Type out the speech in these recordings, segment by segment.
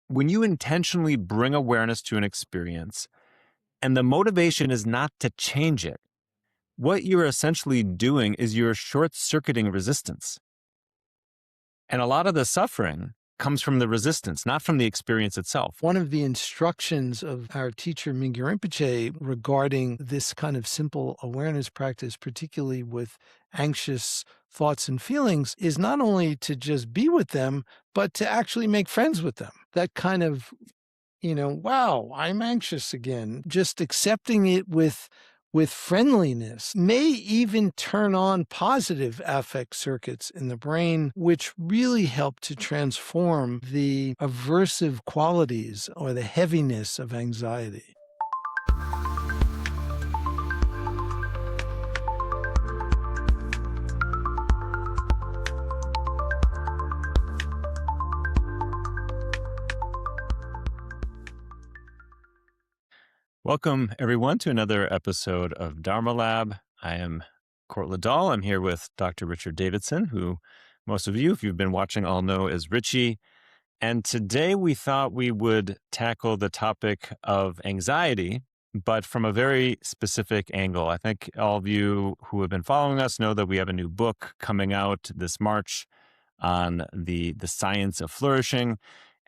when you intentionally bring awareness to an experience and the motivation is not to change it, what you're essentially doing is you're short-circuiting resistance. And a lot of the suffering comes from the resistance, not from the experience itself. One of the instructions of our teacher, Mingyur Rinpoche, regarding this kind of simple awareness practice, particularly with anxious thoughts and feelings, is not only to just be with them, but to actually make friends with them. That kind of, wow, I'm anxious again. Just accepting it with friendliness may even turn on positive affect circuits in the brain, which really help to transform the aversive qualities or the heaviness of anxiety. Welcome, everyone, to another episode of Dharma Lab. I am Cortland Dahl. I'm here with Dr. Richard Davidson, who most of you, if you've been watching, all know as Richie. And today we thought we would tackle the topic of anxiety, but from a very specific angle. I think all of you who have been following us know that we have a new book coming out this March on the science of flourishing.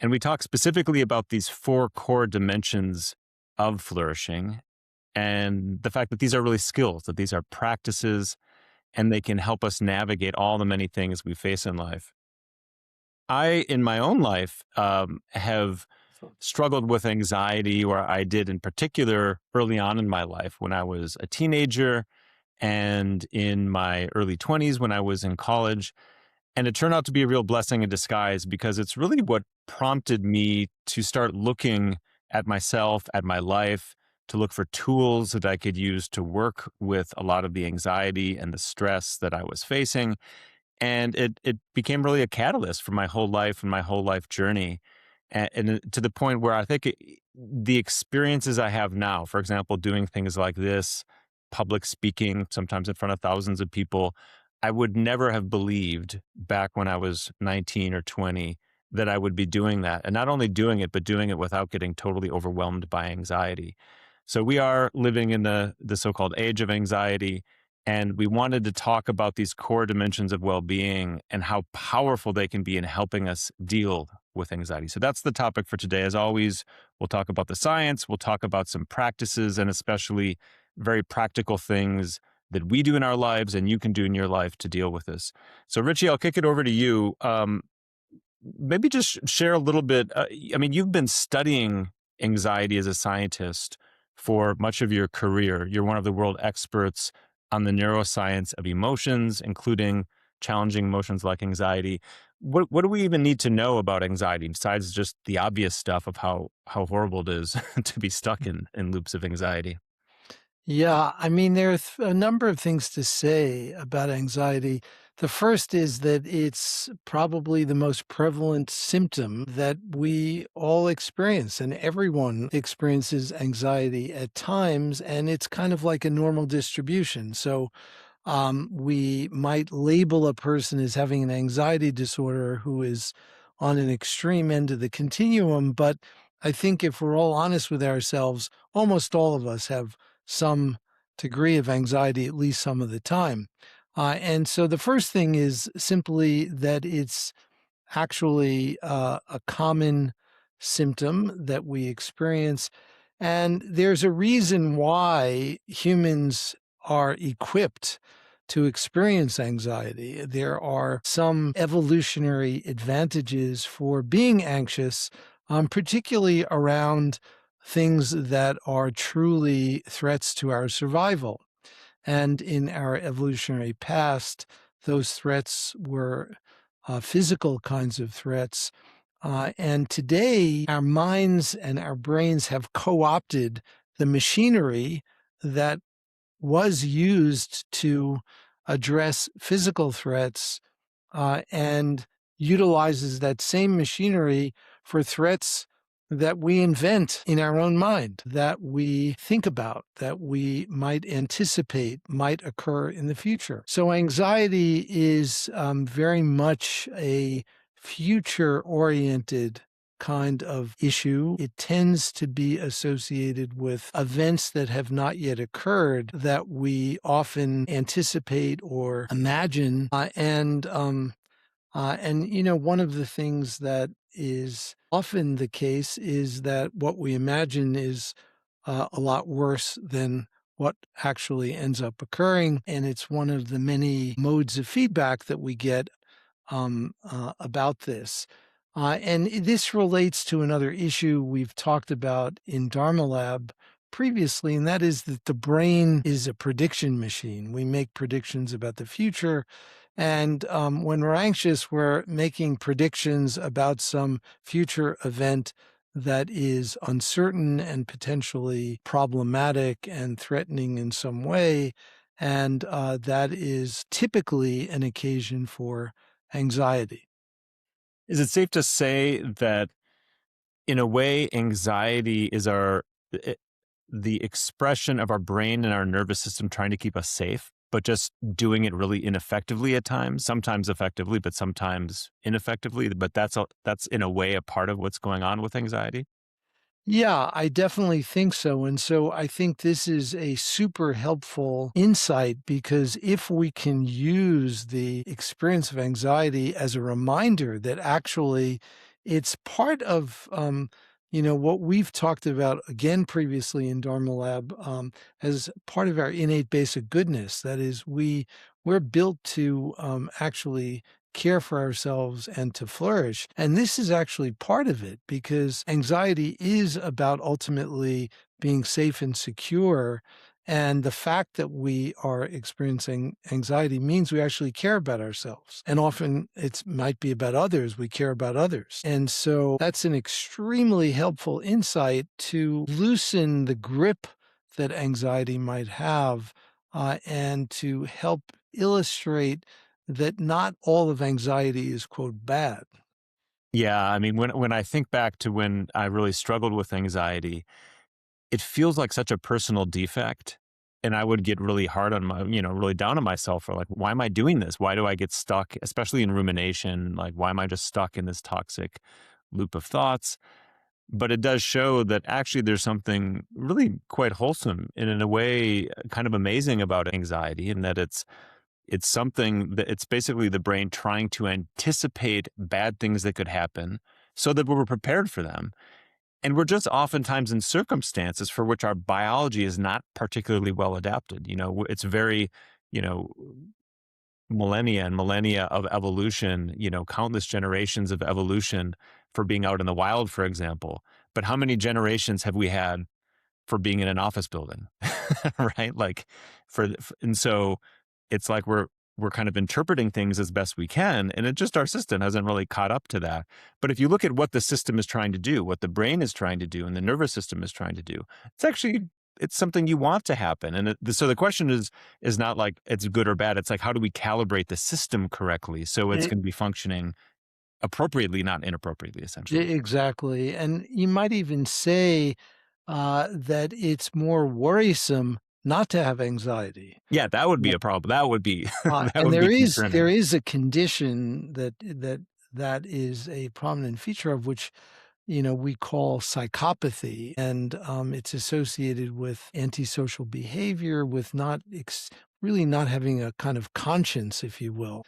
And we talk specifically about these 4 core dimensions of flourishing and the fact that these are really skills, that these are practices, and they can help us navigate all the many things we face in life. I, in my own life, have struggled with anxiety, or I did in particular early on in my life when I was a teenager and in my early 20s when I was in college. And it turned out to be a real blessing in disguise because it's really what prompted me to start looking at myself, at my life, to look for tools that I could use to work with a lot of the anxiety and the stress that I was facing. And it became really a catalyst for my whole life and my whole life journey. And to the point where I think the experiences I have now, for example, doing things like this, public speaking, sometimes in front of thousands of people, I would never have believed back when I was 19 or 20 that I would be doing that. And not only doing it, but doing it without getting totally overwhelmed by anxiety. So we are living in the so-called age of anxiety. And we wanted to talk about these core dimensions of well-being and how powerful they can be in helping us deal with anxiety. So that's the topic for today. As always, we'll talk about the science, we'll talk about some practices, and especially very practical things that we do in our lives and you can do in your life to deal with this. So Richie, I'll kick it over to you. Maybe just share a little bit. You've been studying anxiety as a scientist for much of your career. You're one of the world experts on the neuroscience of emotions, including challenging emotions like anxiety. What do we even need to know about anxiety besides just the obvious stuff of how horrible it is to be stuck in loops of anxiety? Yeah, there's a number of things to say about anxiety. The first is that it's probably the most prevalent symptom that we all experience, and everyone experiences anxiety at times, and it's kind of like a normal distribution. So we might label a person as having an anxiety disorder who is on an extreme end of the continuum, but I think if we're all honest with ourselves, almost all of us have some degree of anxiety at least some of the time. And so the first thing is simply that it's actually a common symptom that we experience. And there's a reason why humans are equipped to experience anxiety. There are some evolutionary advantages for being anxious, particularly around things that are truly threats to our survival. And in our evolutionary past, those threats were physical kinds of threats. And today, our minds and our brains have co-opted the machinery that was used to address physical threats and utilizes that same machinery for threats that we invent in our own mind, that we think about, that we might anticipate might occur in the future. So anxiety is very much a future-oriented kind of issue. It tends to be associated with events that have not yet occurred that we often anticipate or imagine. One of the things that is often the case is that what we imagine is a lot worse than what actually ends up occurring. And it's one of the many modes of feedback that we get about this. And this relates to another issue we've talked about in Dharma Lab previously, and that is that the brain is a prediction machine. We make predictions about the future. And when we're anxious, we're making predictions about some future event that is uncertain and potentially problematic and threatening in some way. And that is typically an occasion for anxiety. Is it safe to say that, in a way, anxiety is the expression of our brain and our nervous system trying to keep us safe, but just doing it really ineffectively at times, sometimes effectively, but sometimes ineffectively. But that's in a way a part of what's going on with anxiety. Yeah, I definitely think so. And so I think this is a super helpful insight because if we can use the experience of anxiety as a reminder that actually it's part of, what we've talked about again previously in Dharma Lab as part of our innate basic goodness. That is, we're built to actually care for ourselves and to flourish. And this is actually part of it because anxiety is about ultimately being safe and secure. And the fact that we are experiencing anxiety means we actually care about ourselves. And often it might be about others. We care about others. And so that's an extremely helpful insight to loosen the grip that anxiety might have and to help illustrate that not all of anxiety is, quote, bad. Yeah, I mean, when I think back to when I really struggled with anxiety, it feels like such a personal defect. And I would get really hard on really down on myself for like, why am I doing this? Why do I get stuck, especially in rumination? Like, why am I just stuck in this toxic loop of thoughts? But it does show that actually there's something really quite wholesome and in a way kind of amazing about anxiety, and that it's something that it's basically the brain trying to anticipate bad things that could happen so that we're prepared for them. And we're just oftentimes in circumstances for which our biology is not particularly well adapted. It's very, you know, millennia and millennia of evolution, countless generations of evolution for being out in the wild, for example. But how many generations have we had for being in an office building, right? Like and so it's like we're kind of interpreting things as best we can, and it just our system hasn't really caught up to that. But if you look at what the system is trying to do, what the brain is trying to do, and the nervous system is trying to do, it's something you want to happen. And so the question is not like it's good or bad. It's like, how do we calibrate the system correctly so it's E- going to be functioning appropriately, not inappropriately, essentially. Exactly. And you might even say that it's more worrisome not to have anxiety. Yeah, that would be Yeah. a problem. That would be that And would there be is there concerning. is a condition that is a prominent feature of which we call psychopathy, and it's associated with antisocial behavior, with really not having a kind of conscience, if you will.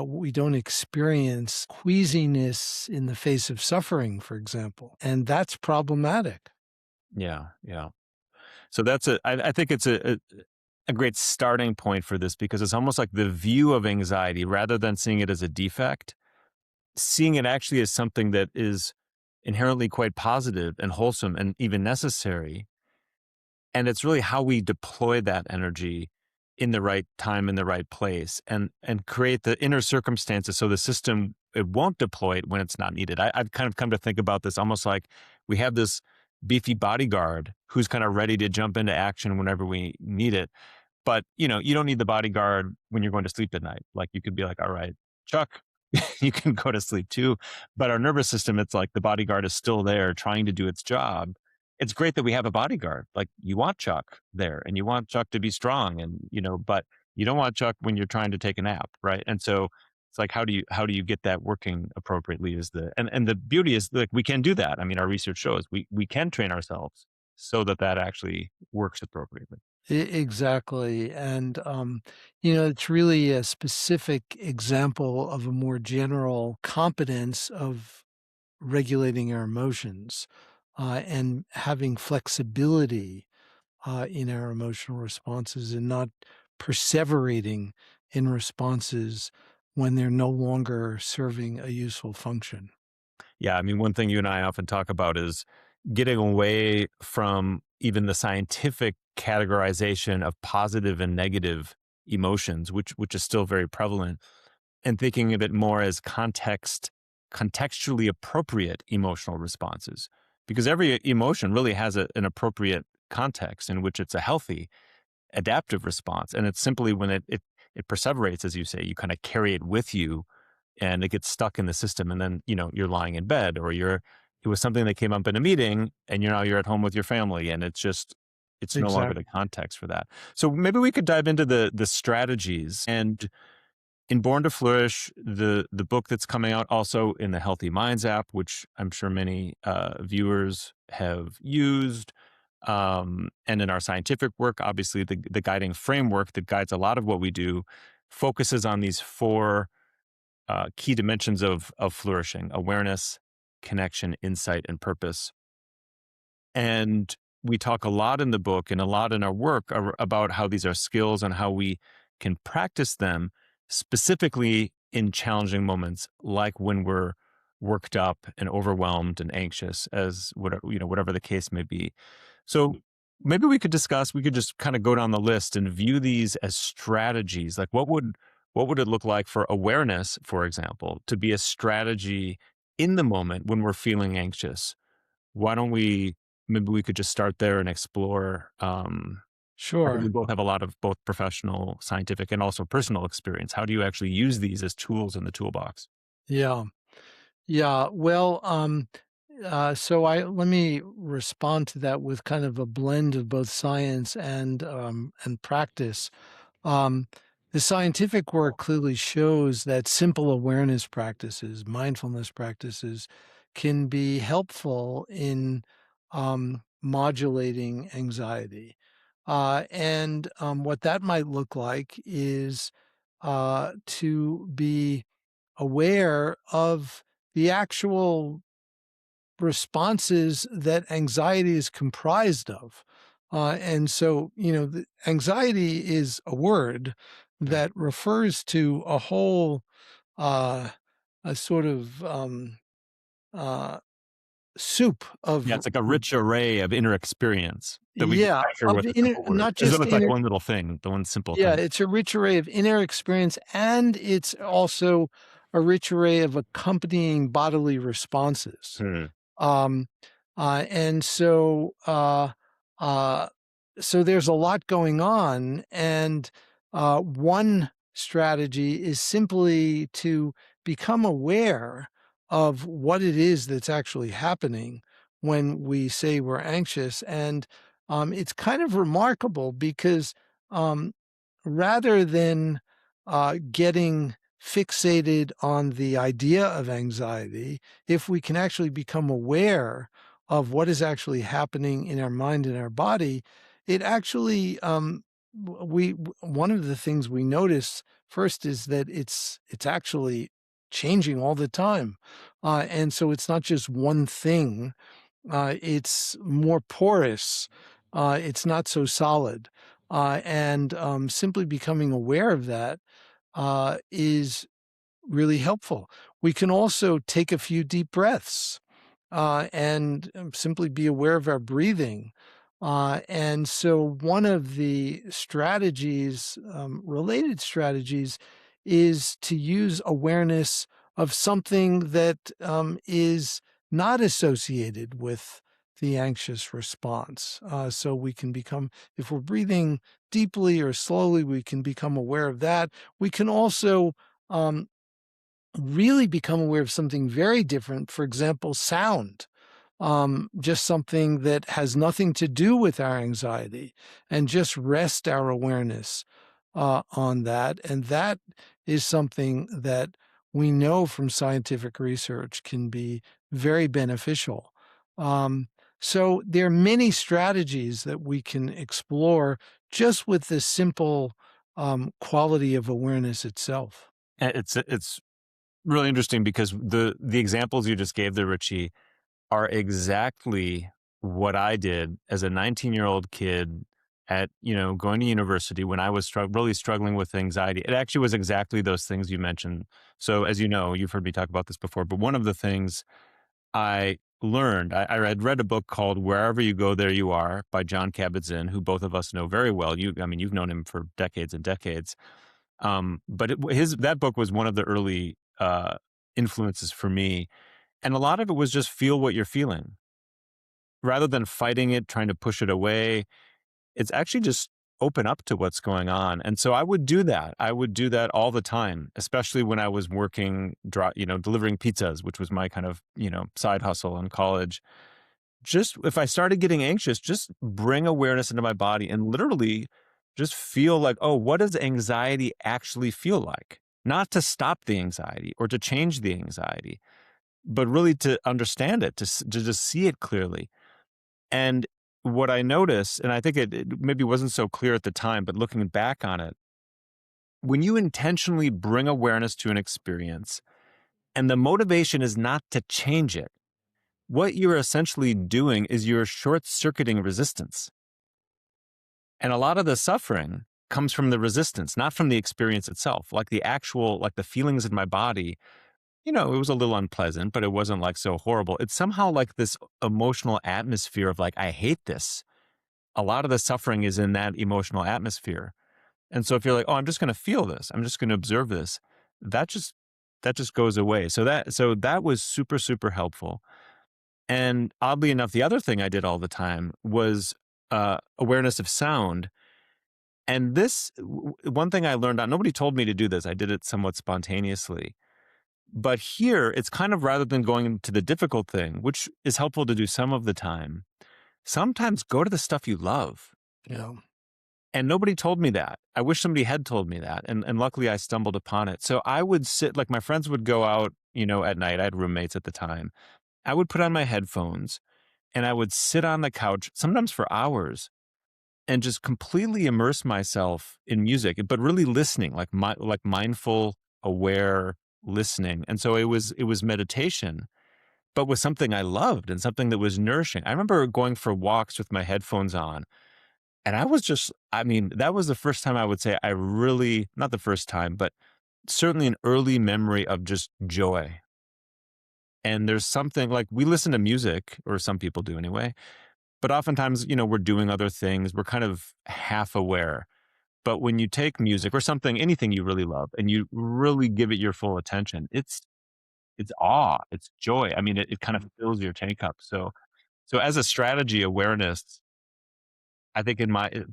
We don't experience queasiness in the face of suffering, for example, and that's problematic. Yeah, yeah. So I think it's a great starting point for this because it's almost like the view of anxiety, rather than seeing it as a defect, seeing it actually as something that is inherently quite positive and wholesome and even necessary. And it's really how we deploy that energy in the right time, in the right place, and create the inner circumstances so the system, it won't deploy it when it's not needed. I've kind of come to think about this almost like we have this beefy bodyguard who's kind of ready to jump into action whenever we need it. But, you don't need the bodyguard when you're going to sleep at night. Like, you could be like, "All right, Chuck, you can go to sleep too." But our nervous system, it's like the bodyguard is still there trying to do its job. It's great that we have a bodyguard. Like, you want Chuck there and you want Chuck to be strong, but you don't want Chuck when you're trying to take a nap, right? And so It's like, how do you get that working appropriately is and the beauty is, like, we can do that. I mean, our research shows we can train ourselves so that that actually works appropriately. Exactly. And, it's really a specific example of a more general competence of regulating our emotions and having flexibility in our emotional responses and not perseverating in responses when they're no longer serving a useful function. Yeah, I mean, one thing you and I often talk about is getting away from even the scientific categorization of positive and negative emotions, which is still very prevalent, and thinking of it more as contextually appropriate emotional responses. Because every emotion really has an appropriate context in which it's a healthy adaptive response. And it's simply when it perseverates, as you say, you kind of carry it with you and it gets stuck in the system. And then, you're lying in bed, or it was something that came up in a meeting and you're at home with your family, and it's no longer the Exactly. context for that. So maybe we could dive into the strategies. And in Born to Flourish, the book that's coming out, also in the Healthy Minds app, which I'm sure many viewers have used, and in our scientific work, obviously the guiding framework that guides a lot of what we do focuses on these four key dimensions of flourishing: awareness, connection, insight, and purpose. And we talk a lot in the book and a lot in our work about how these are skills and how we can practice them specifically in challenging moments, like when we're worked up and overwhelmed and anxious, as whatever the case may be. So maybe we could just kind of go down the list and view these as strategies. Like, what would it look like for awareness, for example, to be a strategy in the moment when we're feeling anxious? Why don't we maybe we could just start there and explore, I think Sure. we both have a lot of both professional, scientific, and also personal experience. How do you actually use these as tools in the toolbox? Yeah. Yeah. Well, so I let me respond to that with kind of a blend of both science and practice. Um, the scientific work clearly shows that simple awareness practices, mindfulness practices, can be helpful in modulating anxiety. And what that might look like is to be aware of the actual responses that anxiety is comprised of. And so, the anxiety is a word Right. that refers to a whole, uh, a sort of uh, soup Yeah, of, it's like a rich array of inner experience that we can yeah, capture of with a inner, simple word, not as though just it's like inner. one little thing, the one simple Yeah, thing. it's a rich array of inner experience, and it's also a rich array of accompanying bodily responses. Hmm. Um, and uh, so there's a lot going on. And one strategy is simply to become aware of what it is that's actually happening when we say we're anxious. And it's kind of remarkable because um, rather than getting fixated on the idea of anxiety, if we can actually become aware of what is actually happening in our mind and our body, it actually one of the things we notice first is that it's actually changing all the time, and so it's not just one thing. It's more porous. It's not so solid, and simply becoming aware of that is really helpful. We can also take a few deep breaths and simply be aware of our breathing. And so, one of the strategies, related strategies, is to use awareness of something that is not associated with the anxious response. So, we can become, if we're breathing deeply or slowly, we can become aware of that. We can also um, really become aware of something very different. For example, sound, just something that has nothing to do with our anxiety, and just rest our awareness on that. And that is something that we know from scientific research can be very beneficial. Um, so there are many strategies that we can explore just with the simple quality of awareness itself. And it's really interesting because the examples you just gave there, Richie, are exactly what I did as a 19-year-old kid at, going to university when I was really struggling with anxiety. It actually was exactly those things you mentioned. So as you know, you've heard me talk about this before, but one of the things I learned, I had read a book called Wherever You Go, There You Are by John Kabat-Zinn, who both of us know very well. You've known him for decades and decades. But that book was one of the early influences for me. And a lot of it was just feel what you're feeling rather than fighting it, trying to push it away. It's actually just open up to what's going on. And so I would do that. I would do that all the time, especially when I was working, delivering pizzas, which was my kind of, side hustle in college. Just if I started getting anxious, just bring awareness into my body and literally just feel like, oh, what does anxiety actually feel like? Not to stop the anxiety or to change the anxiety, but really to understand it, to just see it clearly. And what I noticed, and I think it maybe wasn't so clear at the time, but looking back on it, when you intentionally bring awareness to an experience and the motivation is not to change it, what you're essentially doing is you're short circuiting resistance. And a lot of the suffering comes from the resistance, not from the experience itself. Like the feelings in my body, it was a little unpleasant, but it wasn't like so horrible. It's somehow like this emotional atmosphere of like, I hate this. A lot of the suffering is in that emotional atmosphere. And so if you're like, oh, I'm just going to feel this, I'm just going to observe this, that just goes away. So that was super, super helpful. And oddly enough, the other thing I did all the time was awareness of sound. And one thing I learned, nobody told me to do this. I did it somewhat spontaneously. But here, it's kind of rather than going into the difficult thing, which is helpful to do some of the time, sometimes go to the stuff you love. Yeah. And nobody told me that. I wish somebody had told me that. And luckily I stumbled upon it. So I would sit, like my friends would go out, at night. I had roommates at the time. I would put on my headphones and I would sit on the couch, sometimes for hours, and just completely immerse myself in music, but really listening, like mindful, aware listening. And so it was meditation, but with something I loved and something that was nourishing. I remember going for walks with my headphones on, and that was the first time I would say I really, not the first time, but certainly an early memory of just joy. And there's something like we listen to music, or some people do anyway, but oftentimes, we're doing other things. We're kind of half aware. But when you take music or something, anything you really love, and you really give it your full attention, it's awe, it's joy. I mean, it kind of fills your tank up. So as a strategy, awareness, I think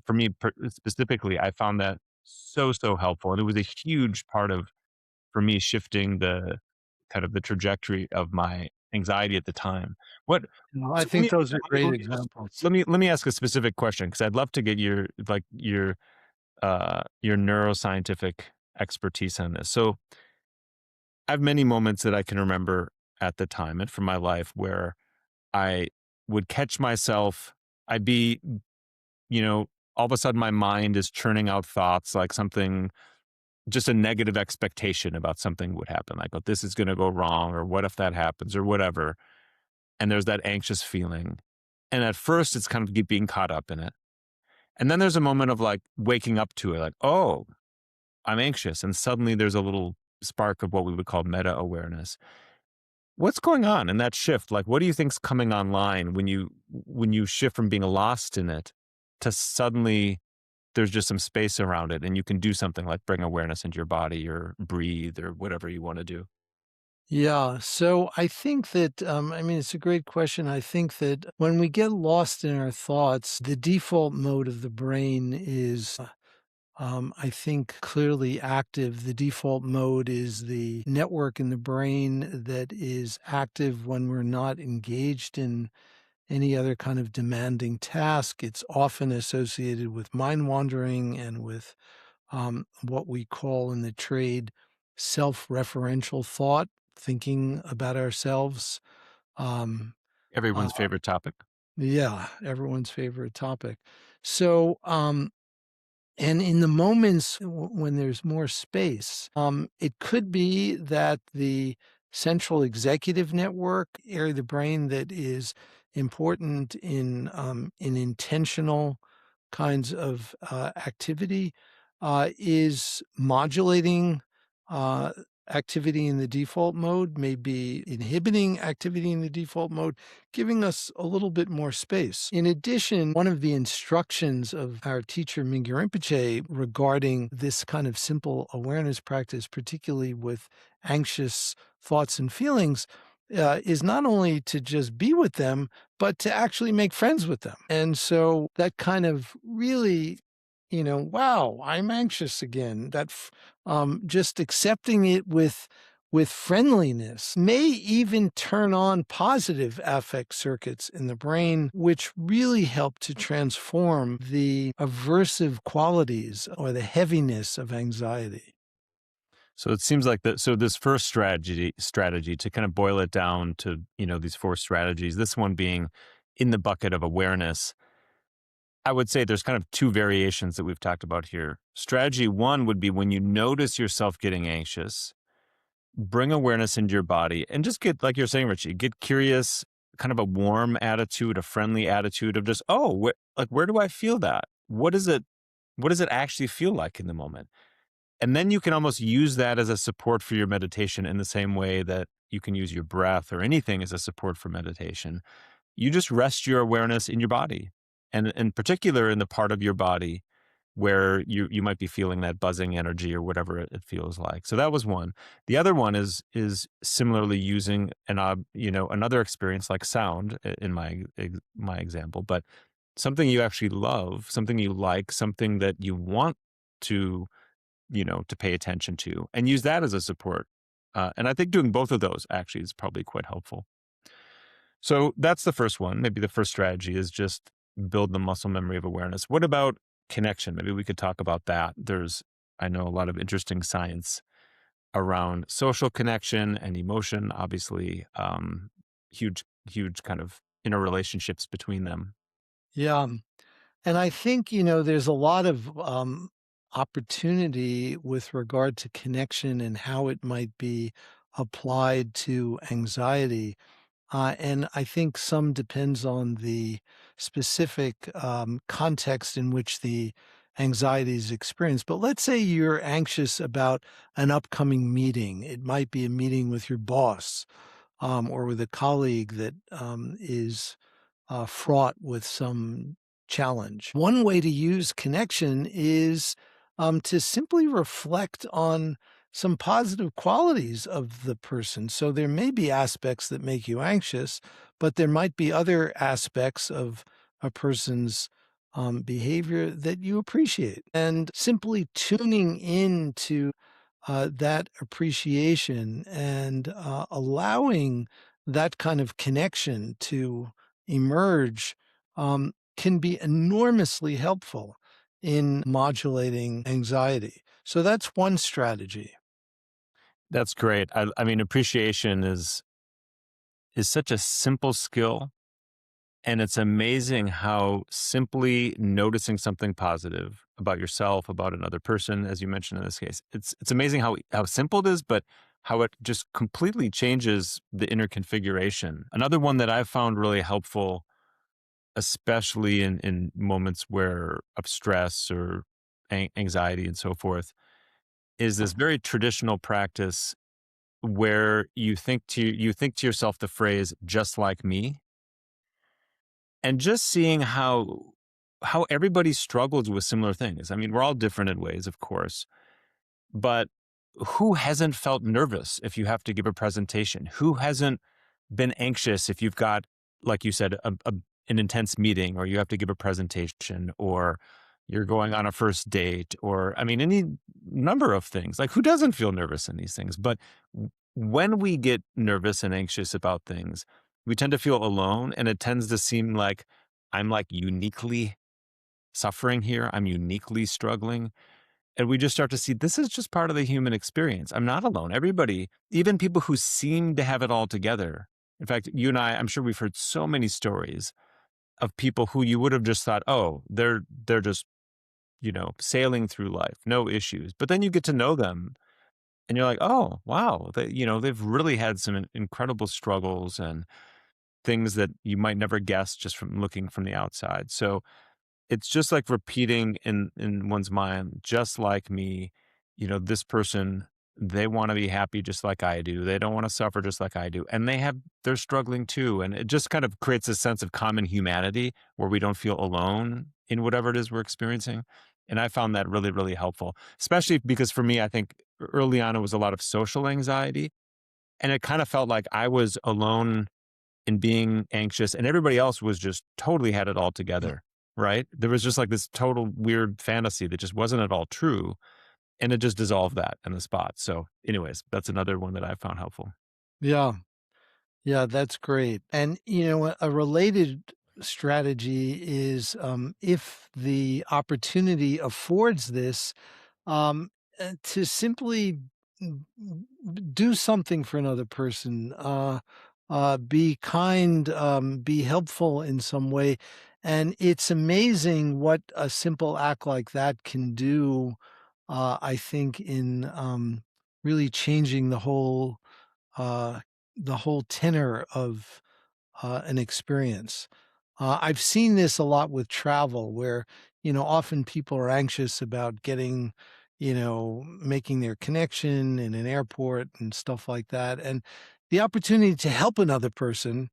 for me specifically, I found that so, so helpful. And it was a huge part of, for me, shifting the kind of the trajectory of my anxiety at the time. What, No, I so let think me, those are let me, great let me, examples. let me ask a specific question, because I'd love to get your neuroscientific expertise on this. So I have many moments that I can remember at the time and from my life where I would catch myself. I'd be, all of a sudden my mind is churning out thoughts like something, just a negative expectation about something would happen. Like, oh, this is going to go wrong, or what if that happens, or whatever. And there's that anxious feeling. And at first it's kind of being caught up in it. And then there's a moment of like waking up to it, like, oh, I'm anxious. And suddenly there's a little spark of what we would call meta awareness. What's going on in that shift? Like, what do you think's coming online when you shift from being lost in it to suddenly there's just some space around it and you can do something like bring awareness into your body or breathe or whatever you want to do? Yeah. So I think that, it's a great question. I think that when we get lost in our thoughts, the default mode of the brain is, I think, clearly active. The default mode is the network in the brain that is active when we're not engaged in any other kind of demanding task. It's often associated with mind wandering and with what we call in the trade self-referential thought, thinking about ourselves. Um, uh, Everyone's favorite topic. yeah, everyone's favorite topic. So, and in the moments when there's more space, it could be that the central executive network area of the brain that is important in intentional kinds of activity is modulating uh, activity in the default mode, maybe inhibiting activity in the default mode, giving us a little bit more space. In addition, one of the instructions of our teacher Mingyur Rinpoche regarding this kind of simple awareness practice, particularly with anxious thoughts and feelings, is not only to just be with them, but to actually make friends with them. And so that kind of really, wow, I'm anxious again. Just accepting it with friendliness may even turn on positive affect circuits in the brain, which really help to transform the aversive qualities or the heaviness of anxiety. So it seems like that. So this first strategy to kind of boil it down to, these four strategies, this one being in the bucket of awareness, I would say there's kind of two variations that we've talked about here. Strategy one would be when you notice yourself getting anxious, bring awareness into your body and just get, like you're saying, Richie, get curious, kind of a warm attitude, a friendly attitude of just, oh, where do I feel that? What does it actually feel like in the moment? And then you can almost use that as a support for your meditation in the same way that you can use your breath or anything as a support for meditation. You just rest your awareness in your body, and in particular in the part of your body where you might be feeling that buzzing energy or whatever it feels like. So that was one. The other one is similarly using another experience like sound in my example, but something you actually love, something you like, something that you want to to pay attention to and use that as a support. And I think doing both of those actually is probably quite helpful. So that's the first one. Maybe the first strategy is just build the muscle memory of awareness. What about connection? Maybe we could talk about that. I know, a lot of interesting science around social connection and emotion, obviously, huge, huge kind of interrelationships between them. Yeah. And I think, there's a lot of opportunity with regard to connection and how it might be applied to anxiety. And I think some depends on the specific context in which the anxiety is experienced. But let's say you're anxious about an upcoming meeting. It might be a meeting with your boss or with a colleague that is fraught with some challenge. One way to use connection is to simply reflect on some positive qualities of the person. So there may be aspects that make you anxious, but there might be other aspects of a person's behavior that you appreciate. And simply tuning into that appreciation and allowing that kind of connection to emerge can be enormously helpful in modulating anxiety. So that's one strategy. That's great. I mean, appreciation is such a simple skill. And it's amazing how simply noticing something positive about yourself, about another person, as you mentioned in this case, it's amazing how simple it is, but how it just completely changes the inner configuration. Another one that I've found really helpful, especially in moments where of stress or anxiety and so forth, is this very traditional practice where you think to yourself the phrase "just like me." And just seeing how everybody struggles with similar things. I mean, we're all different in ways, of course, but who hasn't felt nervous if you have to give a presentation? Who hasn't been anxious if you've got, like you said, an intense meeting, or you have to give a presentation, or you're going on a first date, or I mean, any number of things. Like, who doesn't feel nervous in these things? But when we get nervous and anxious about things, we tend to feel alone, and it tends to seem like I'm like uniquely suffering here. I'm uniquely struggling. And we just start to see this is just part of the human experience. I'm not alone. Everybody, even people who seem to have it all together. In fact, you and I'm sure we've heard so many stories of people who you would have just thought, oh, they're just, sailing through life, no issues. But then you get to know them and you're like, oh, wow, they've really had some incredible struggles and things that you might never guess just from looking from the outside. So it's just like repeating in one's mind, just like me, this person, they want to be happy just like I do. They don't want to suffer just like I do. And they're struggling too. And it just kind of creates a sense of common humanity where we don't feel alone in whatever it is we're experiencing. And I found that really, really helpful, especially because for me, I think early on it was a lot of social anxiety. And it kind of felt like I was alone in being anxious and everybody else was just totally had it all together, right? There was just like this total weird fantasy that just wasn't at all true. And it just dissolved that in the spot. So, anyways, that's another one that I found helpful. Yeah. Yeah, that's great. And, a related strategy is, if the opportunity affords this, um, to simply do something for another person, be kind, be helpful in some way. And it's amazing what a simple act like that can do, I think, in really changing uh, the whole tenor of an experience. I've seen this a lot with travel where, often people are anxious about getting, making their connection in an airport and stuff like that. And the opportunity to help another person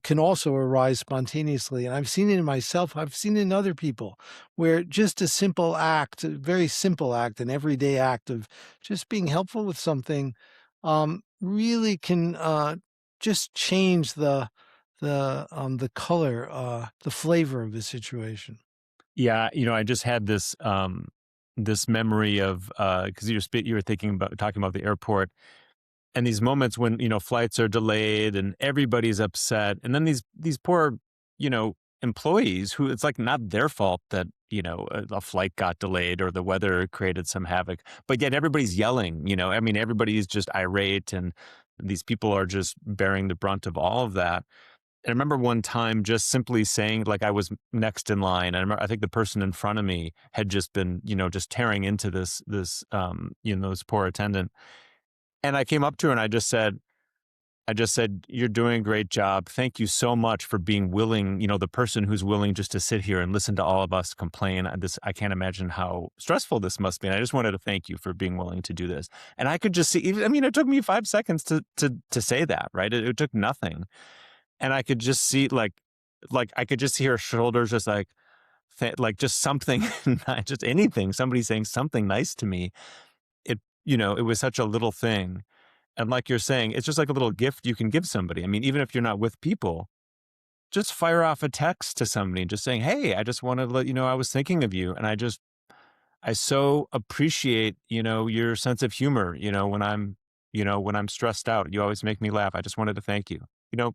can also arise spontaneously. And I've seen it in myself, I've seen it in other people where just a simple act, a very simple act, an everyday act of just being helpful with something really can just change the color, the flavor of the situation. Yeah, I just had this memory of because you were thinking about talking about the airport and these moments when flights are delayed and everybody's upset, and then these poor employees who it's like not their fault that a flight got delayed or the weather created some havoc, but yet everybody's yelling. I mean, everybody's just irate, and these people are just bearing the brunt of all of that. And I remember one time just simply saying, like, I was next in line. I think the person in front of me had just been, just tearing into this poor attendant. And I came up to her and I just said, "You're doing a great job. Thank you so much for being willing, the person who's willing just to sit here and listen to all of us complain. I can't imagine how stressful this must be. And I just wanted to thank you for being willing to do this." And I could just see, I mean, it took me 5 seconds to say that, right? It took nothing. And I could just see like I could just see her shoulders just like just something, not just anything, somebody saying something nice to me. It was such a little thing. And like you're saying, it's just like a little gift you can give somebody. I mean, even if you're not with people, just fire off a text to somebody just saying, "Hey, I just wanted to let you know I was thinking of you. And I so appreciate, your sense of humor, when I'm stressed out. You always make me laugh. I just wanted to thank you." You know,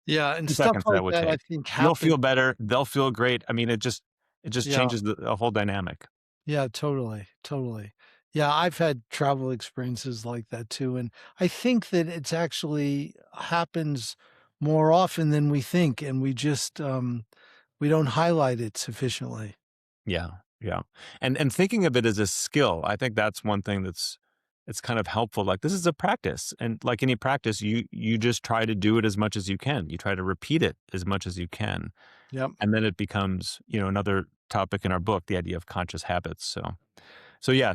Yeah, and 2 stuff seconds that like would that I take. think You'll happen. feel better. They'll feel great. I mean, it just Yeah, changes the whole dynamic. yeah, totally, totally. Yeah, I've had travel experiences like that too, and I think that it's actually happens more often than we think, and we don't highlight it sufficiently. Yeah, yeah. And thinking of it as a skill, I think that's one thing it's kind of helpful. Like this is a practice. And like any practice, you just try to do it as much as you can. You try to repeat it as much as you can. Yep. And then it becomes, another topic in our book, the idea of conscious habits. So yeah,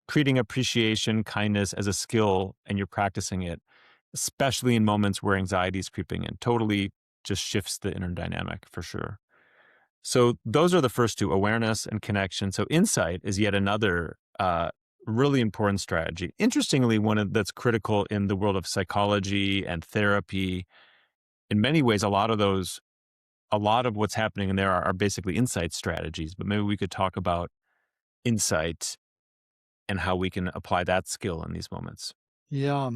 treating appreciation, kindness as a skill and you're practicing it, especially in moments where anxiety is creeping in, totally just shifts the inner dynamic for sure. So those are the first two, awareness and connection. So insight is yet another really important strategy. Interestingly, that's critical in the world of psychology and therapy. In many ways, a lot of what's happening in there are basically insight strategies. But maybe we could talk about insight and how we can apply that skill in these moments. Yeah.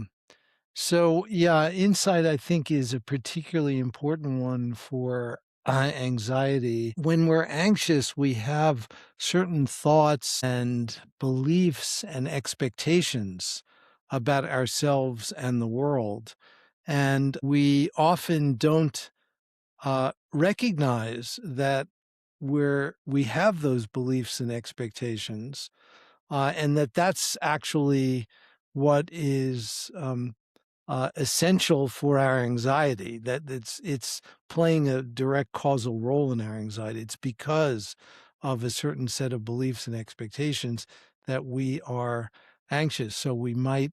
So, yeah, insight I think is a particularly important one for anxiety. When we're anxious, we have certain thoughts and beliefs and expectations about ourselves and the world. And we often don't recognize that we have those beliefs and expectations, and that's actually what is essential for our anxiety. That it's playing a direct causal role in our anxiety. It's because of a certain set of beliefs and expectations that we are anxious. So we might,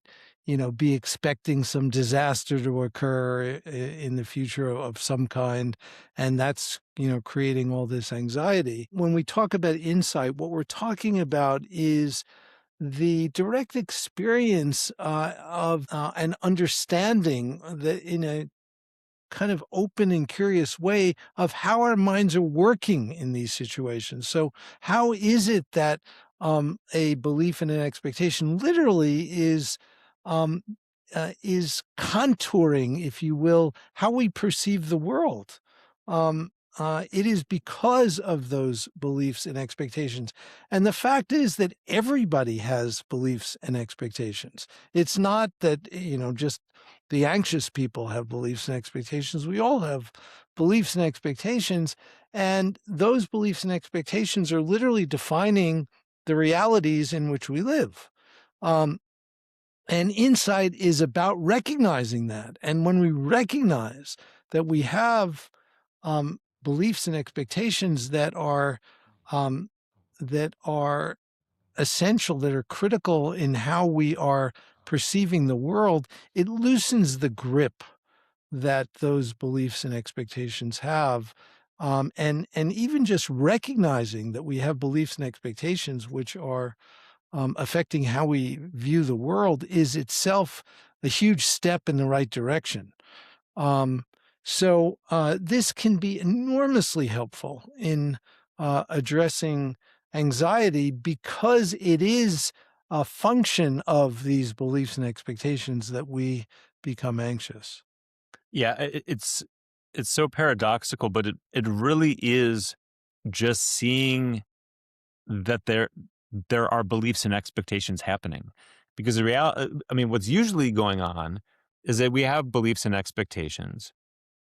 be expecting some disaster to occur in the future of some kind, and that's creating all this anxiety. When we talk about insight, what we're talking about is the direct experience of an understanding that in a kind of open and curious way of how our minds are working in these situations. So, how is it that a belief and an expectation literally um, is contouring, if you will, how we perceive the world? It is because of those beliefs and expectations. And the fact is that everybody has beliefs and expectations. It's not that, just the anxious people have beliefs and expectations. We all have beliefs and expectations. And those beliefs and expectations are literally defining the realities in which we live. Um, and insight is about recognizing that. And when we recognize that we have beliefs and expectations um, that are essential, that are critical in how we are perceiving the world, it loosens the grip that those beliefs and expectations have. And even just recognizing that we have beliefs and expectations which are affecting how we view the world is itself a huge step in the right direction. Um, so this can be enormously helpful in addressing anxiety because it is a function of these beliefs and expectations that we become anxious. Yeah, it's so paradoxical, but it really is just seeing that there are beliefs and expectations happening. Because I mean, what's usually going on is that we have beliefs and expectations,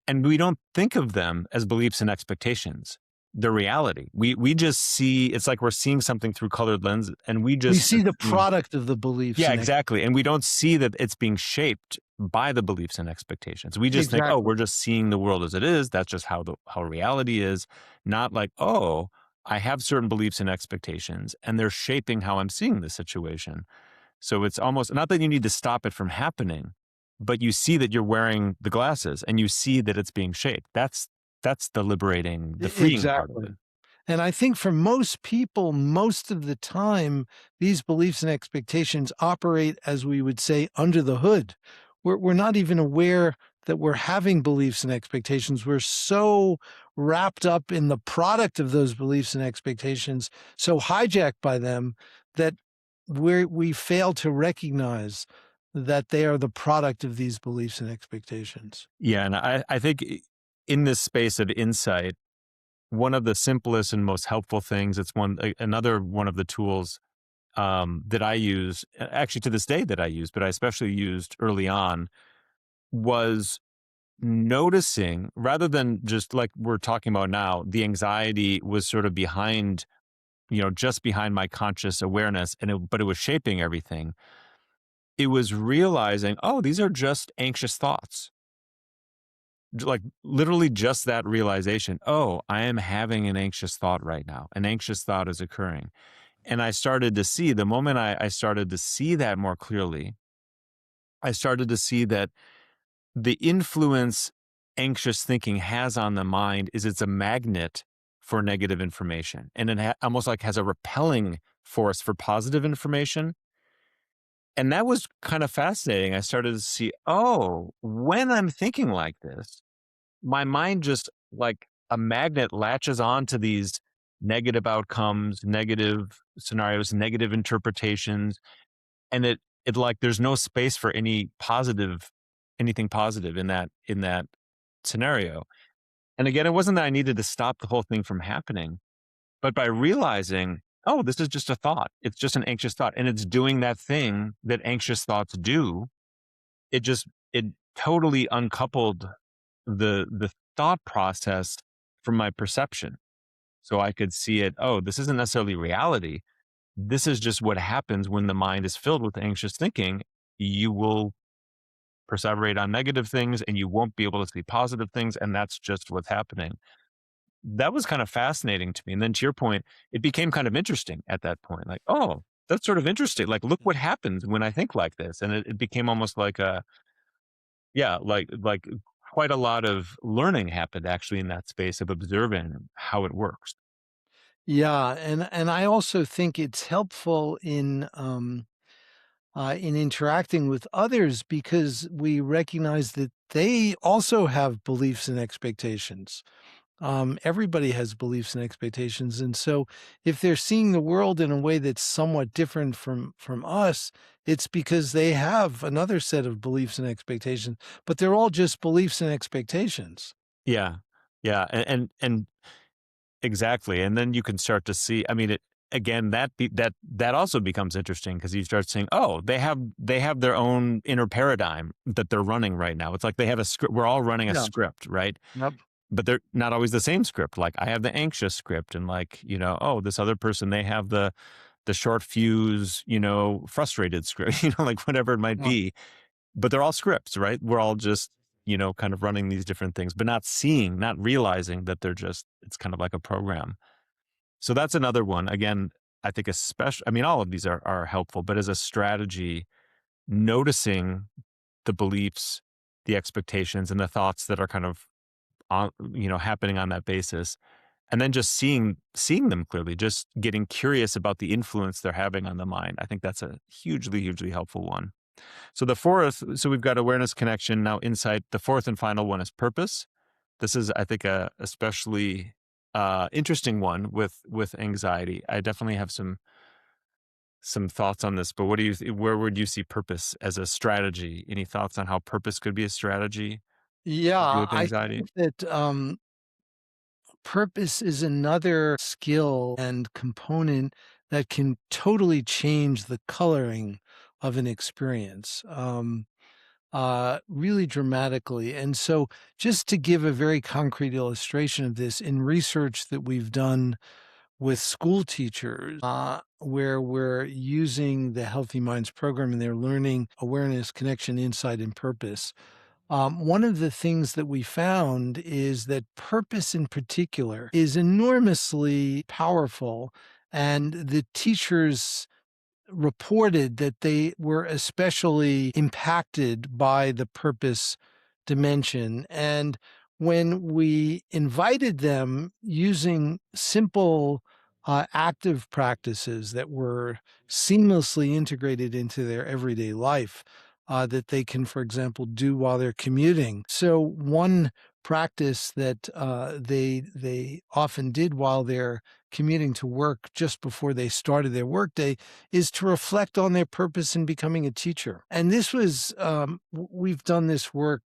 and we don't think of them as beliefs and expectations. They're reality. We just see, it's like we're seeing something through colored lenses, and we We just see the assume. product of the beliefs Yeah, and exactly. And we don't see that it's being shaped by the beliefs and expectations. We just think, oh, exactly. we're just seeing the world as it is. That's just how reality is. Not like, oh, I have certain beliefs and expectations, and they're shaping how I'm seeing the situation. So it's almost not that you need to stop it from happening, but you see that you're wearing the glasses and you see that it's being shaped. That's the liberating, the freeing part of it. Exactly. And I think for most people, most of the time, these beliefs and expectations operate, as we would say, under the hood. We're not even aware that we're having beliefs and expectations. We're so wrapped up in the product of those beliefs and expectations, so hijacked by them, that we fail to recognize that they are the product of these beliefs and expectations. Yeah. And I think in this space of insight, one of the simplest and most helpful things, it's another one of the tools that I use, actually to this day that I use, but I especially used early on, was noticing, rather than just like we're talking about now, the anxiety was sort of behind, just behind my conscious awareness, but it was shaping everything. It was realizing, oh, these are just anxious thoughts. Like literally just that realization. Oh, I am having an anxious thought right now. An anxious thought is occurring. And I started to see, the moment I started to see that more clearly, I started to see that the influence anxious thinking has on the mind is it's a magnet for negative information. And it almost like has a repelling force for positive information. And that was kind of fascinating. I started to see, oh, when I'm thinking like this, my mind just like a magnet latches on to these negative outcomes, negative scenarios, negative interpretations, and it like there's no space for anything positive in that scenario. And again, it wasn't that I needed to stop the whole thing from happening, but by realizing, oh, this is just a thought. It's just an anxious thought. And it's doing that thing that anxious thoughts do. It totally uncoupled the thought process from my perception. So I could see it, oh, this isn't necessarily reality. This is just what happens when the mind is filled with anxious thinking. You will perseverate on negative things and you won't be able to see positive things. And that's just what's happening. That was kind of fascinating to me. And then to your point, it became kind of interesting at that point. Like, oh, that's sort of interesting. Like, look what happens when I think like this. And it became almost like yeah, like quite a lot of learning happened actually in that space of observing how it works. Yeah, and I also think it's helpful in interacting with others because we recognize that they also have beliefs and expectations. Everybody has beliefs and expectations, and so if they're seeing the world in a way that's somewhat different from us, it's because they have another set of beliefs and expectations, but they're all just beliefs and expectations. Yeah. Yeah. And exactly. And then you can start to see, I mean, it again, that also becomes interesting because you start seeing, oh, they have their own inner paradigm that they're running right now. It's like they have a script. We're all running a Yeah. script, right? Yep. But they're not always the same script. Like I have the anxious script and like, oh, this other person, they have the short fuse, frustrated script, like whatever it might Yeah. be. But they're all scripts, right? We're all just, kind of running these different things, but not realizing that it's kind of like a program. So that's another one. Again, I think especially, I mean, all of these are helpful, but as a strategy, noticing the beliefs, the expectations, and the thoughts that are kind of happening on that basis, and then just seeing them clearly, just getting curious about the influence they're having on the mind. I think that's a hugely, hugely helpful one. So we've got awareness, connection, now insight. The fourth and final one is purpose. This is, I think, a especially interesting one with anxiety. I definitely have some thoughts on this, but where would you see purpose as a strategy? Any thoughts on how purpose could be a strategy to deal Yeah, with I anxiety? think that purpose is another skill and component that can totally change the coloring of an experience. Really dramatically. And so, just to give a very concrete illustration of this, in research that we've done with school teachers, where we're using the Healthy Minds program and they're learning awareness, connection, insight, and purpose. One of the things that we found is that purpose in particular is enormously powerful. And the teachers reported that they were especially impacted by the purpose dimension. And when we invited them using simple active practices that were seamlessly integrated into their everyday life, that they can, for example, do while they're commuting. So one practice that they often did while they're commuting to work just before they started their workday is to reflect on their purpose in becoming a teacher. And this was, we've done this work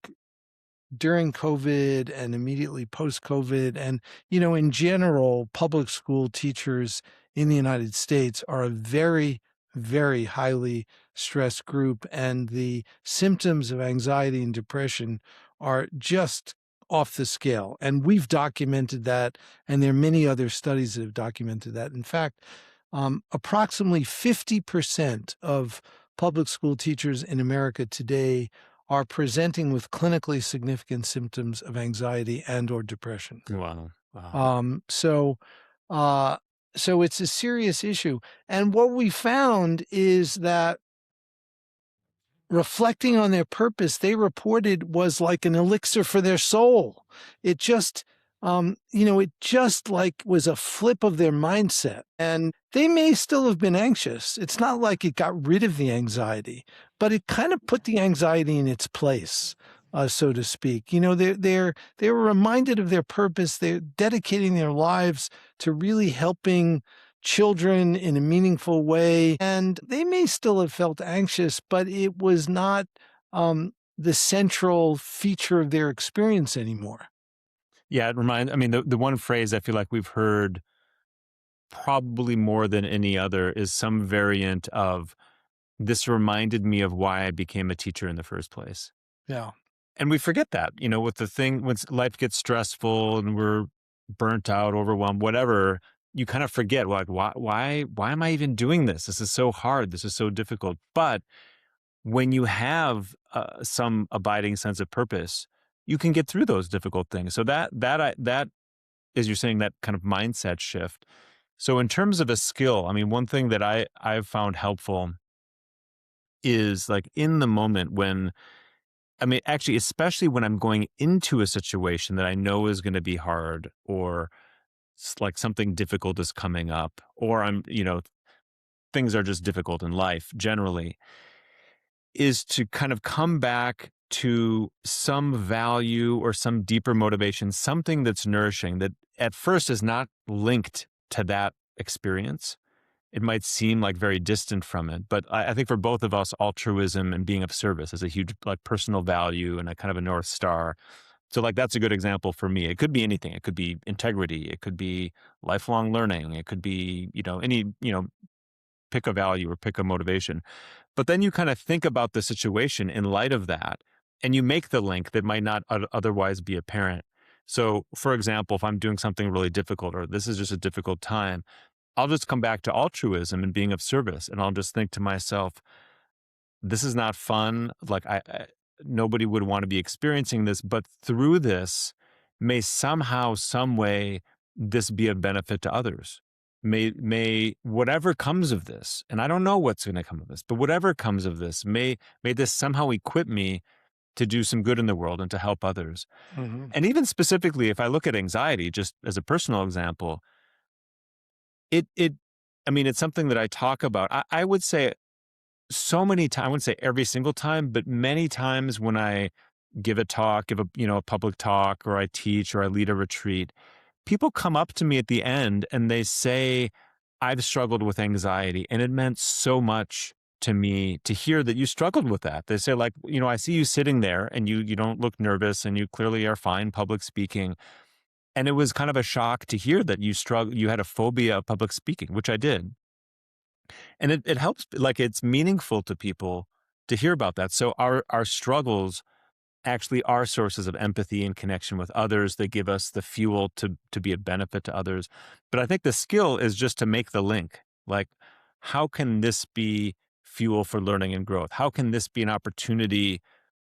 during COVID and immediately post COVID. And, in general, public school teachers in the United States are a very, very highly stressed group. And the symptoms of anxiety and depression are just off the scale. And we've documented that. And there are many other studies that have documented that. In fact, approximately 50% of public school teachers in America today are presenting with clinically significant symptoms of anxiety and or depression. Wow. Wow. Um, so, uh, so it's a serious issue. And what we found is that reflecting on their purpose, they reported was like an elixir for their soul. It just, it just like was a flip of their mindset. And they may still have been anxious. It's not like it got rid of the anxiety, but it kind of put the anxiety in its place, so to speak. They were reminded of their purpose. They're dedicating their lives to really helping children in a meaningful way. And they may still have felt anxious, but it was not the central feature of their experience anymore. Yeah, I mean, the one phrase I feel like we've heard probably more than any other is some variant of, "This reminded me of why I became a teacher in the first place." Yeah. And we forget that, with the thing when life gets stressful and we're burnt out, overwhelmed, whatever, you kind of forget, like, why am I even doing this? This is so hard. This is so difficult. But when you have some abiding sense of purpose, you can get through those difficult things. So that is, you're saying, that kind of mindset shift. So in terms of a skill, I mean, one thing that I've found helpful is, like, in the moment when, I mean, actually, especially when I'm going into a situation that I know is going to be hard, or like something difficult is coming up, or things are just difficult in life generally, is to kind of come back to some value or some deeper motivation, something that's nourishing that at first is not linked to that experience. It might seem like very distant from it, but I think for both of us, altruism and being of service is a huge, like, personal value and a kind of a North Star. So, like, that's a good example for me. It could be anything. It could be integrity. It could be lifelong learning. It could be, pick a value or pick a motivation. But then you kind of think about the situation in light of that, and you make the link that might not otherwise be apparent. So, for example, if I'm doing something really difficult, or this is just a difficult time, I'll just come back to altruism and being of service. And I'll just think to myself, this is not fun. Like, nobody would want to be experiencing this, but through this may somehow, some way, this be a benefit to others. May whatever comes of this, and I don't know what's going to come of this, but whatever comes of this, may this somehow equip me to do some good in the world and to help others. Hmm. And even specifically, if I look at anxiety, just as a personal example, it I mean, it's something that I talk about. I would say so many times, I wouldn't say every single time, but many times when I give a talk, give a public talk, or I teach, or I lead a retreat, people come up to me at the end and they say, "I've struggled with anxiety." And it meant so much to me to hear that you struggled with that. They say, like, "I see you sitting there and you don't look nervous and you clearly are fine public speaking." And it was kind of a shock to hear that you had a phobia of public speaking, which I did. And it helps, like, it's meaningful to people to hear about that. So our struggles actually are sources of empathy and connection with others. They give us the fuel to be a benefit to others. But I think the skill is just to make the link. Like, how can this be fuel for learning and growth? How can this be an opportunity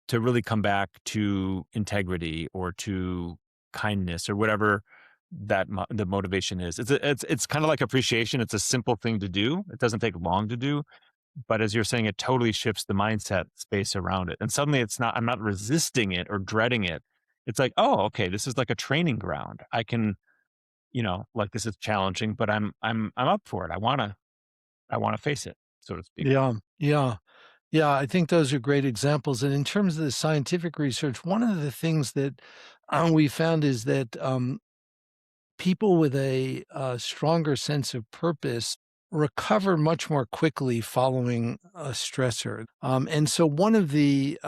to really come back to integrity or to kindness or whatever the motivation is? It's kind of like appreciation. It's a simple thing to do. It doesn't take long to do, but as you're saying, it totally shifts the mindset space around it. And suddenly I'm not resisting it or dreading it. It's like, oh, okay, this is like a training ground. I can, like, this is challenging, but I'm up for it. I want to face it, so to speak. Yeah. Yeah. Yeah, I think those are great examples. And in terms of the scientific research, one of the things that we found is that people with a stronger sense of purpose recover much more quickly following a stressor. And so one of the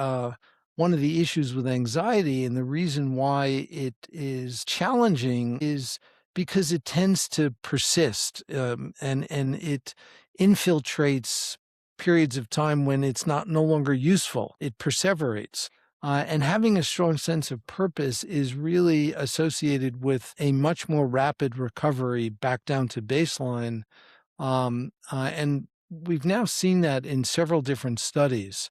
issues with anxiety and the reason why it is challenging is because it tends to persist, and it infiltrates periods of time when it's not no longer useful. It perseverates. And having a strong sense of purpose is really associated with a much more rapid recovery back down to baseline. And we've now seen that in several different studies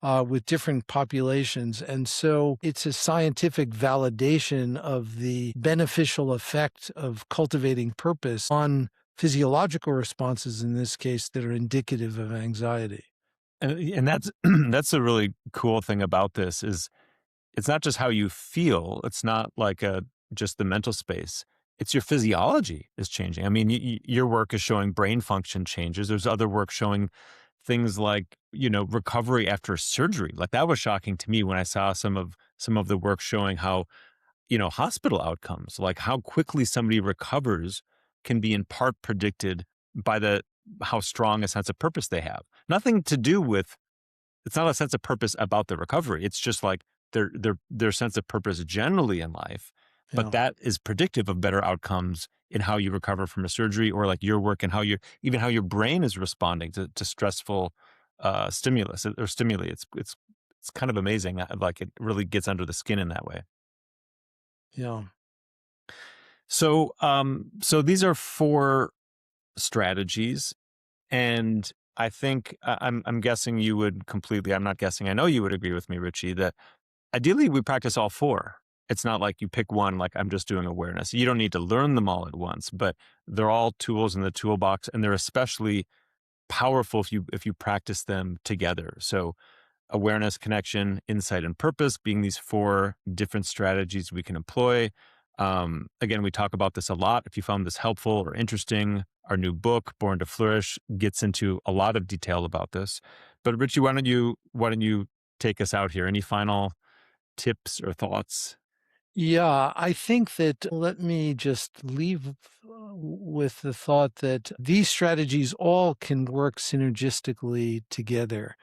with different populations. And so it's a scientific validation of the beneficial effect of cultivating purpose on physiological responses, in this case, that are indicative of anxiety. And that's that's a really cool thing about this is it's not just how you feel. It's not like just the mental space. It's your physiology is changing. I mean, your work is showing brain function changes. There's other work showing things like, recovery after surgery. Like, that was shocking to me when I saw some of the work showing how, hospital outcomes, like how quickly somebody recovers, can be in part predicted by how strong a sense of purpose they have. Nothing to do with, it's not a sense of purpose about the recovery. It's just like their sense of purpose generally in life. but Yeah. that is predictive of better outcomes in how you recover from a surgery, or like your work and how you even how your brain is responding to stressful stimulus or stimuli. It's kind of amazing. Like it really gets under the skin in that way. Yeah. So these are four strategies, and I think I'm guessing you would completely. I'm not guessing. I know you would agree with me, Richie, that ideally we practice all four. It's not like you pick one, like I'm just doing awareness. You don't need to learn them all at once, but they're all tools in the toolbox, and they're especially powerful if you practice them together. So awareness, connection, insight, and purpose being these four different strategies we can employ. Again, we talk about this a lot. If you found this helpful or interesting, our new book, Born to Flourish, gets into a lot of detail about this. But Richie, why don't you take us out here? Any final tips or thoughts? Yeah, I think that let me just leave with the thought that these strategies all can work synergistically together,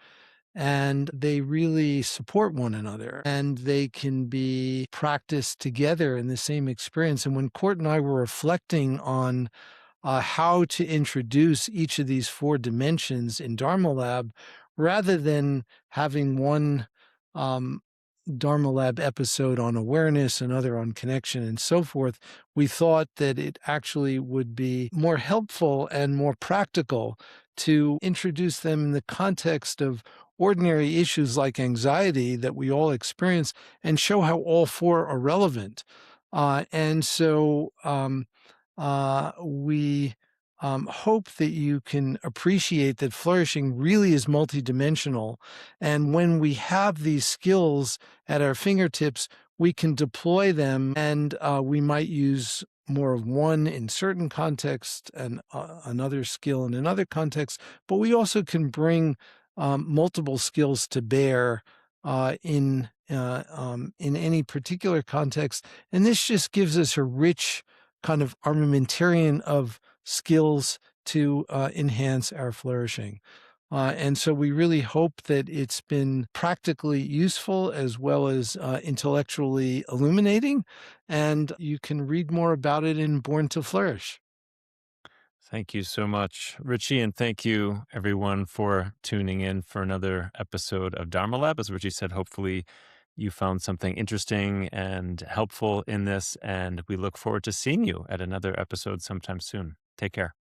and they really support one another, and they can be practiced together in the same experience. And when Court and I were reflecting on how to introduce each of these four dimensions in Dharma Lab, rather than having one um, Dharma Lab episode on awareness, another on connection, and so forth, we thought that it actually would be more helpful and more practical to introduce them in the context of ordinary issues like anxiety that we all experience, and show how all four are relevant. We hope that you can appreciate that flourishing really is multidimensional. And when we have these skills at our fingertips, we can deploy them, and we might use more of one in certain context and another skill in another context, but we also can bring multiple skills to bear in any particular context. And this just gives us a rich kind of armamentarium of skills to enhance our flourishing. And so we really hope that it's been practically useful as well as intellectually illuminating. And you can read more about it in Born to Flourish. Thank you so much, Richie, and thank you everyone for tuning in for another episode of Dharma Lab. As Richie said, hopefully you found something interesting and helpful in this, and we look forward to seeing you at another episode sometime soon. Take care.